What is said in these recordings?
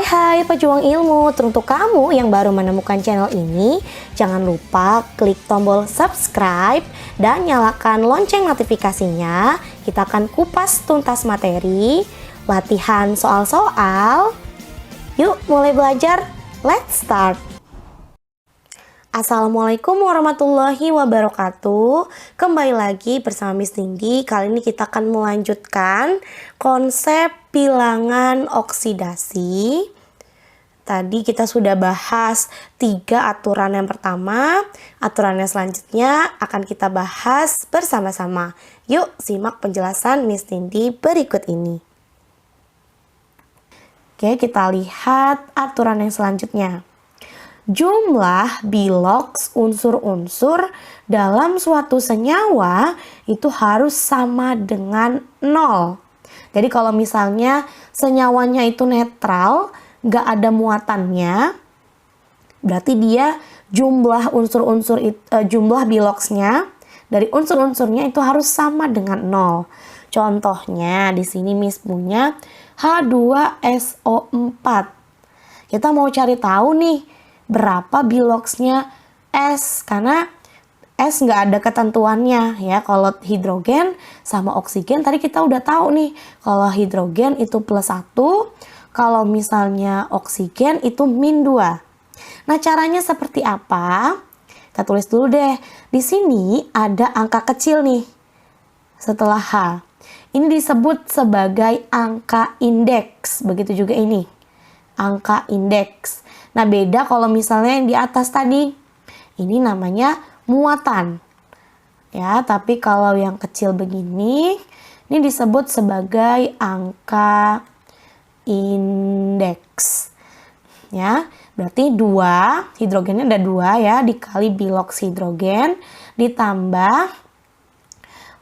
Hai pejuang ilmu, untuk kamu yang baru menemukan channel ini, jangan lupa klik tombol subscribe dan nyalakan lonceng notifikasinya. Kita akan kupas tuntas materi, latihan soal-soal. Yuk mulai belajar, let's start! Assalamualaikum warahmatullahi wabarakatuh. Kembali lagi bersama Miss Nindi. Kali ini kita akan melanjutkan konsep bilangan oksidasi. Tadi kita sudah bahas 3 aturan yang pertama. Aturan yang selanjutnya akan kita bahas bersama-sama. Yuk simak penjelasan Miss Nindi berikut ini. Oke, kita lihat aturan yang selanjutnya. Jumlah biloks unsur-unsur dalam suatu senyawa itu harus sama dengan 0. Jadi kalau misalnya senyawanya itu netral, nggak ada muatannya, berarti dia jumlah unsur-unsur jumlah biloksnya dari unsur-unsurnya itu harus sama dengan 0. Contohnya di sini Miss punya H2SO4. Kita mau cari tahu nih berapa biloksnya S, karena S nggak ada ketentuannya ya. Kalau hidrogen sama oksigen tadi kita udah tahu nih, kalau hidrogen itu +1, kalau misalnya oksigen itu -2. Nah caranya seperti apa? Kita tulis dulu deh. Di sini ada angka kecil nih setelah H. Ini disebut sebagai angka indeks. Begitu juga ini, angka indeks. Nah beda kalau misalnya yang di atas tadi, ini namanya muatan ya, tapi kalau yang kecil begini ini disebut sebagai angka indeks ya. Berarti 2, hidrogennya ada 2 ya, dikali biloks hidrogen ditambah,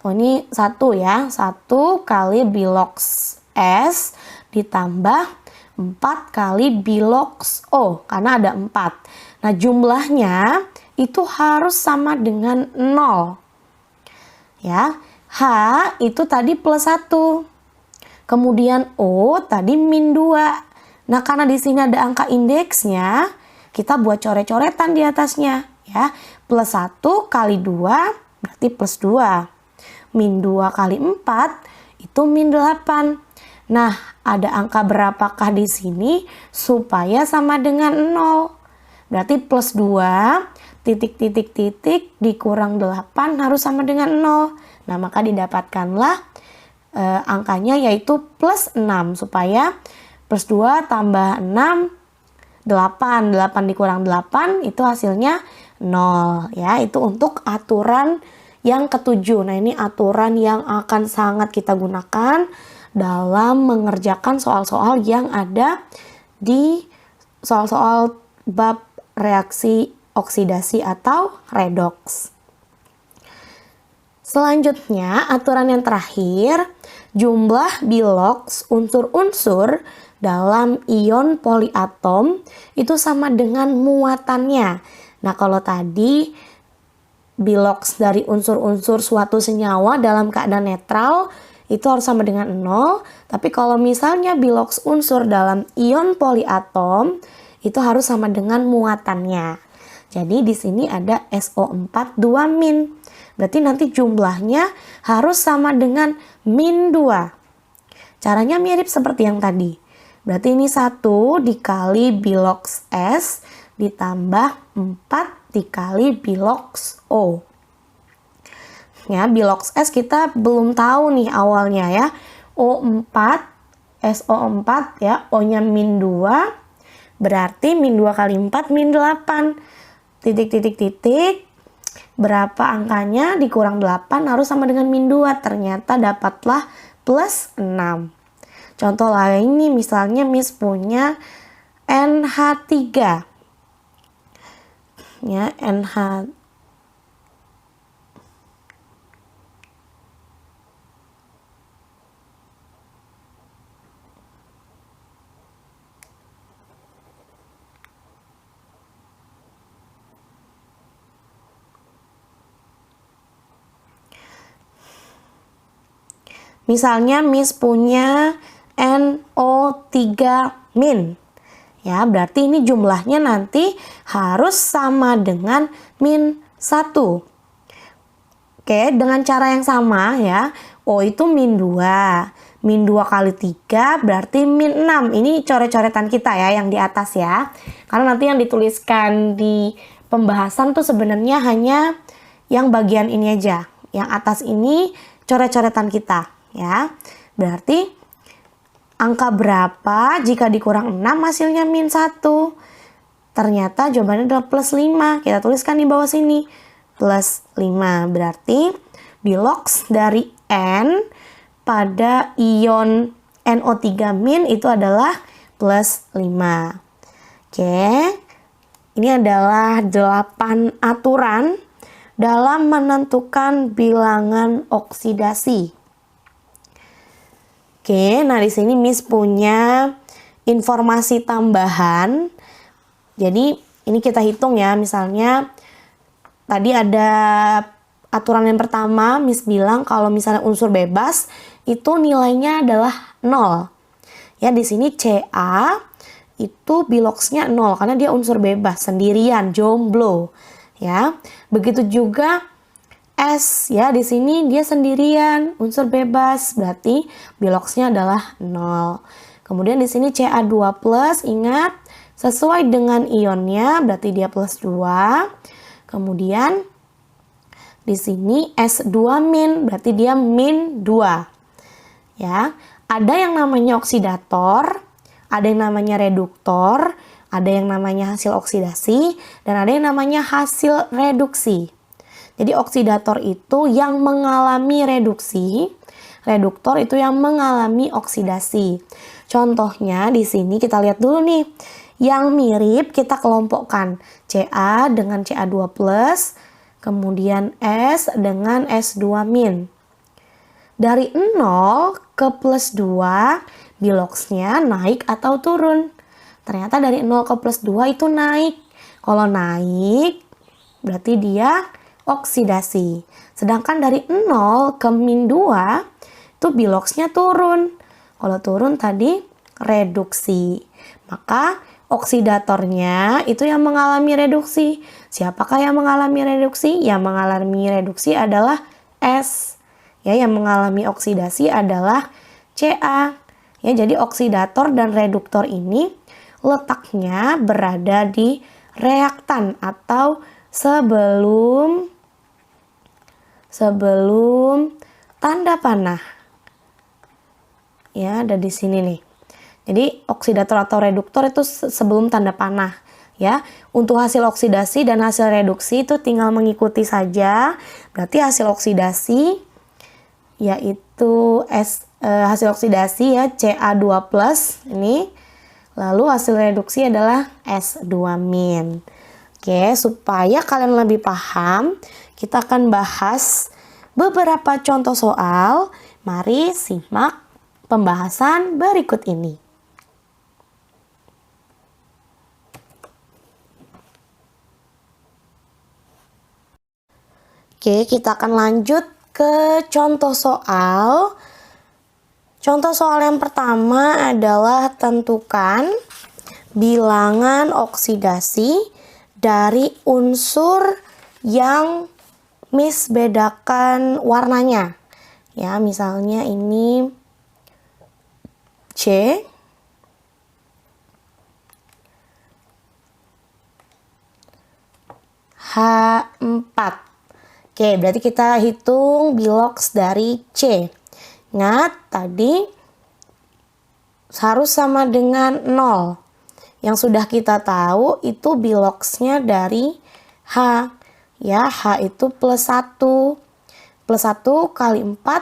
oh ini 1 ya, 1 kali biloks S ditambah 4 kali biloks O, karena ada 4. Nah jumlahnya itu harus sama dengan 0 ya. H itu tadi +1, kemudian O tadi -2. Nah karena di sini ada angka indeksnya, kita buat coret-coretan di atasnya ya. +1 kali 2 berarti +2, -2 kali 4 itu -8. Nah, ada angka berapakah di sini supaya sama dengan 0? Berarti +2 titik dikurang 8 harus sama dengan 0. Nah, maka didapatkanlah angkanya yaitu +6, supaya +2 tambah 6 8, 8 dikurang 8 itu hasilnya 0 ya. Itu untuk aturan yang ketujuh. Nah, ini aturan yang akan sangat kita gunakan dalam mengerjakan soal-soal yang ada di soal-soal bab reaksi oksidasi atau redoks. Selanjutnya, aturan yang terakhir, jumlah biloks unsur-unsur dalam ion poliatom itu sama dengan muatannya. Nah, kalau tadi biloks dari unsur-unsur suatu senyawa dalam keadaan netral itu harus sama dengan 0, tapi kalau misalnya biloks unsur dalam ion poliatom itu harus sama dengan muatannya. Jadi di sini ada SO4 2-. Berarti nanti jumlahnya harus sama dengan -2. Caranya mirip seperti yang tadi. Berarti ini 1 dikali biloks S ditambah 4 dikali biloks O. Ya, biloks S kita belum tahu nih awalnya ya. O4, SO4 ya, O-nya -2, berarti -2 kali 4 -8. Berapa angkanya dikurang 8 harus sama dengan -2. Ternyata dapatlah +6. Contoh lain nih, misalnya Miss punya NH3. Ya, NH. Misalnya Miss punya NO3-. Ya, berarti ini jumlahnya nanti harus sama dengan min 1. Oke, dengan cara yang sama ya. Oh, itu min 2. Min 2 kali 3 berarti min 6. Ini coret-coretan kita ya yang di atas ya. Karena nanti yang dituliskan di pembahasan tuh sebenarnya hanya yang bagian ini aja. Yang atas ini coret-coretan kita ya. Berarti angka berapa jika dikurang 6 hasilnya min 1? Ternyata jawabannya adalah plus 5. Kita tuliskan di bawah sini. Plus 5. Berarti bilox dari N pada ion NO3 min itu adalah plus 5. Oke. Ini adalah 8 aturan dalam menentukan bilangan oksidasi. Oke, nah di sini Miss punya informasi tambahan. Jadi ini kita hitung ya, misalnya tadi ada aturan yang pertama, Miss bilang kalau misalnya unsur bebas itu nilainya adalah 0. Ya, di sini Ca itu biloxnya 0 karena dia unsur bebas, sendirian, jomblo. Ya, begitu juga S ya, di sini dia sendirian, unsur bebas, berarti biloxnya adalah 0. Kemudian di sini Ca2+, ingat sesuai dengan ionnya berarti dia plus 2. Kemudian di sini S2- berarti dia min 2. Ya, ada yang namanya oksidator, ada yang namanya reduktor, ada yang namanya hasil oksidasi, dan ada yang namanya hasil reduksi. Jadi oksidator itu yang mengalami reduksi, reduktor itu yang mengalami oksidasi. Contohnya di sini kita lihat dulu nih. Yang mirip kita kelompokkan Ca dengan Ca2+, kemudian S dengan S2-. Dari 0 ke plus 2, biloxnya naik atau turun? Ternyata dari 0 ke plus 2 itu naik. Kalau naik, berarti dia oksidasi. Sedangkan dari 0 ke min 2, itu biloxnya turun. Kalau turun tadi reduksi. Maka oksidatornya itu yang mengalami reduksi. Siapakah yang mengalami reduksi? Yang mengalami reduksi adalah S. Ya, yang mengalami oksidasi adalah Ca. Ya, jadi oksidator dan reduktor ini letaknya berada di reaktan atau sebelum tanda panah. Ya, ada di sini nih. Jadi oksidator atau reduktor itu sebelum tanda panah ya. Untuk hasil oksidasi dan hasil reduksi itu tinggal mengikuti saja. Berarti hasil oksidasi yaitu hasil oksidasi ya Ca2+ ini. Lalu hasil reduksi adalah S2-. Oke, supaya kalian lebih paham, kita akan bahas beberapa contoh soal. Mari simak pembahasan berikut ini. Oke, kita akan lanjut ke contoh soal. Contoh soal yang pertama adalah tentukan bilangan oksidasi dari unsur yang Miss bedakan warnanya. Ya, misalnya ini C. H4. Oke, berarti kita hitung bilox dari C. Ingat, tadi harus sama dengan 0. Yang sudah kita tahu itu biloxnya dari H. Ya, H itu plus 1. Plus 1 kali 4,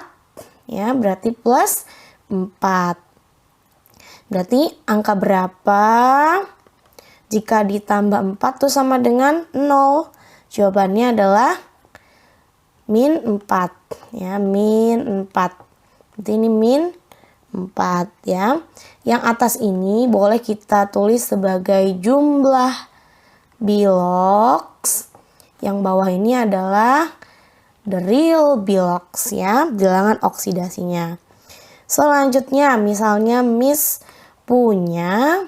ya, berarti plus 4. Berarti angka berapa jika ditambah 4 tuh sama dengan 0? Jawabannya adalah min 4 ya, min 4. Berarti ini min 4 ya. Yang atas ini boleh kita tulis sebagai jumlah bilox. Yang bawah ini adalah the real bilox ya, bilangan oksidasinya. Selanjutnya misalnya Miss punya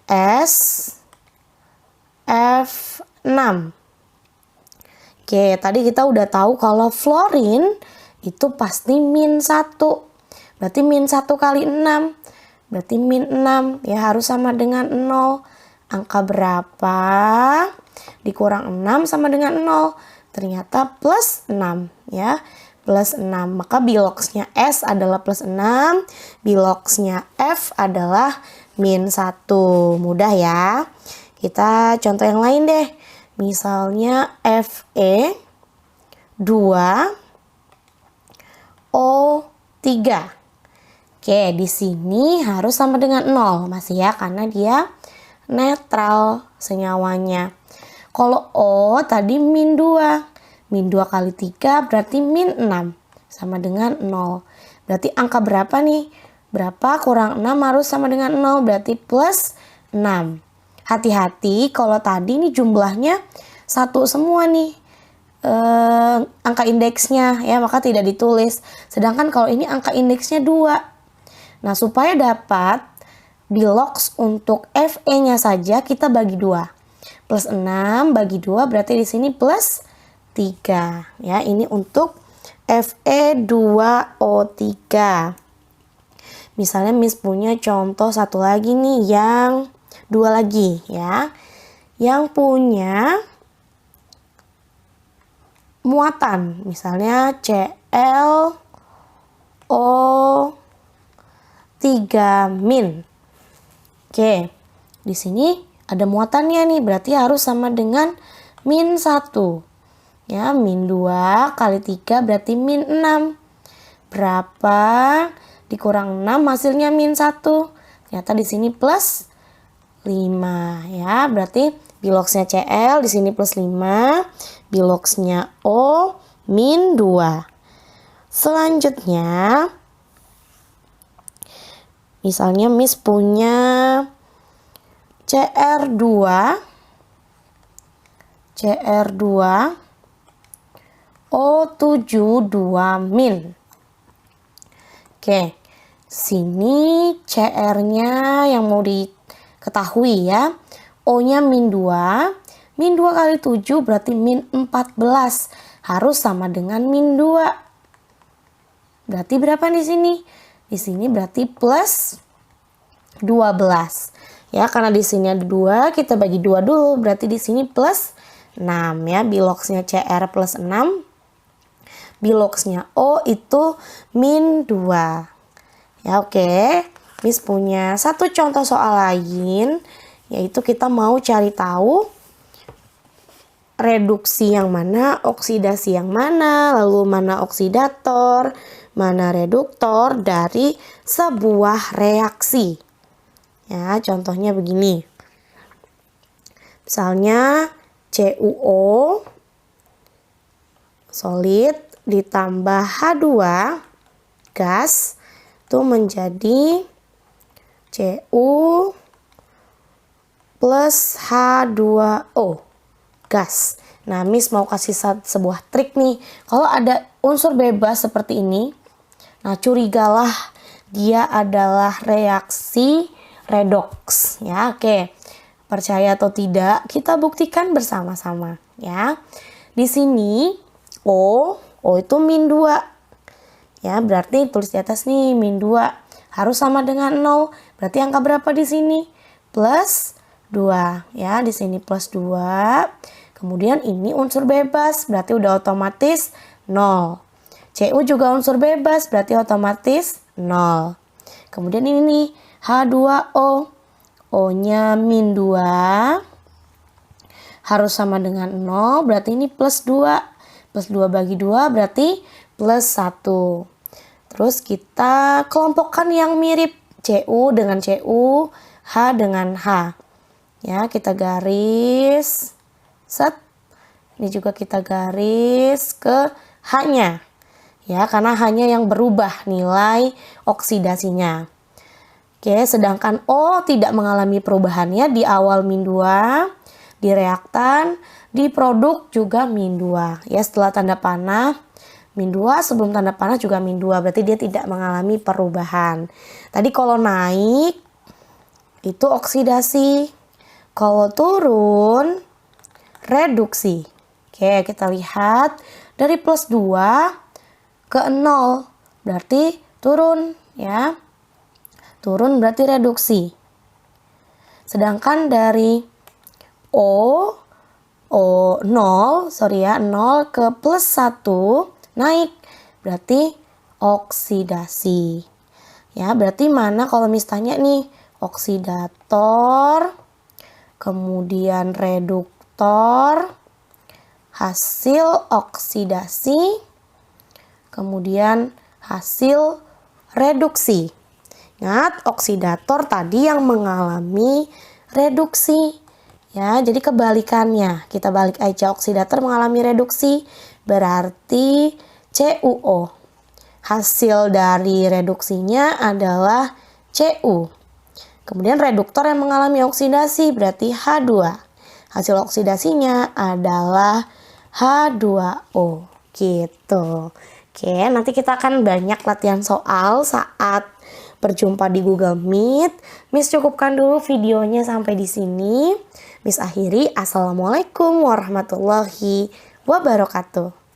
S6. Oke, tadi kita udah tahu kalau fluorin itu pasti -1. Berarti -1 kali 6. Berarti -6 ya, harus sama dengan 0. Angka berapa dikurang 6 sama dengan 0? Ternyata plus 6 ya. Plus 6. Maka biloxnya S adalah plus 6. Biloxnya F adalah -1. Mudah ya. Kita contoh yang lain deh. Misalnya Fe2O3. Oke, di sini harus sama dengan 0 masih ya, karena dia netral senyawanya. Kalau O tadi -2. -2 kali 3 berarti -6. Sama dengan 0. Berarti angka berapa nih? Berapa kurang 6 harus sama dengan 0. Berarti plus 6. Hati-hati kalau tadi nih jumlahnya 1 semua nih. Angka indeksnya ya, maka tidak ditulis. Sedangkan kalau ini angka indeksnya 2. Nah, supaya dapat bilox untuk Fe-nya saja kita bagi 2. Plus 6 bagi 2 berarti di sini plus 3. Ya, ini untuk Fe2O3. Misalnya Miss punya contoh satu lagi nih, yang 2 lagi ya. Yang punya muatan, misalnya ClO3-. Oke, di sini ada muatannya nih, berarti harus sama dengan -1. Ya, -2 kali 3 berarti -6. Berapa dikurang 6 hasilnya -1. Ternyata di sini plus 5 ya. Berarti biloxnya Cl di sini plus 5, biloxnya O -2. Selanjutnya misalnya Miss punya Cr2O7-. Oke, sini Cr-nya yang mau diketahui ya. O-nya -2. -2 kali 7 berarti -14. Harus sama dengan -2. Berarti berapa di sini? Di sini berarti plus 12. Ya, karena di sini ada 2, kita bagi 2 dulu. Berarti di sini plus 6 ya. Biloxnya Cr plus 6. Biloxnya O itu -2. Ya, oke. Miss punya satu contoh soal lain, yaitu kita mau cari tahu reduksi yang mana, oksidasi yang mana, lalu mana oksidator, mana reduktor dari sebuah reaksi. Ya, contohnya begini. Misalnya CuO solid ditambah H2 gas itu menjadi Cu plus H2O gas. Nah, Miss mau kasih sebuah trik nih. Kalau ada unsur bebas seperti ini, nah curigalah dia adalah reaksi redoks ya. Oke, percaya atau tidak kita buktikan bersama-sama ya. Di sini O itu -2 ya, berarti tulis di atas nih -2 harus sama dengan 0. Berarti angka berapa di sini? Plus 2 ya, di sini plus 2. Kemudian ini unsur bebas, berarti udah otomatis 0. Cu juga unsur bebas, berarti otomatis 0. Kemudian ini nih H2O, O-nya -2 harus sama dengan 0, berarti ini plus 2. Plus 2 bagi 2 berarti plus 1. Terus kita kelompokkan yang mirip, Cu dengan Cu, H dengan H. Ya, kita garis set. Ini juga kita garis ke H-nya. Ya, karena hanya yang berubah nilai oksidasinya. Oke, sedangkan O tidak mengalami perubahannya di awal -2, di reaktan, di produk juga -2. Ya, setelah tanda panah -2, sebelum tanda panah juga -2, berarti dia tidak mengalami perubahan. Tadi kalau naik itu oksidasi. Kalau turun, reduksi. Oke, kita lihat dari plus 2 ke 0. Berarti turun ya. Turun berarti reduksi. Sedangkan dari O 0 ke plus 1 naik. Berarti oksidasi. Ya, berarti mana kalau misalnya nih oksidator, kemudian reduktor, hasil oksidasi, kemudian hasil reduksi. Ingat, oksidator tadi yang mengalami reduksi. Ya, jadi kebalikannya. Kita balik aja, oksidator mengalami reduksi, berarti CuO. Hasil dari reduksinya adalah Cu. Kemudian reduktor yang mengalami oksidasi berarti H2. Hasil oksidasinya adalah H2O. Gitu. Oke, nanti kita akan banyak latihan soal saat berjumpa di Google Meet. Miss cukupkan dulu videonya sampai di sini. Miss akhiri. Assalamualaikum warahmatullahi wabarakatuh.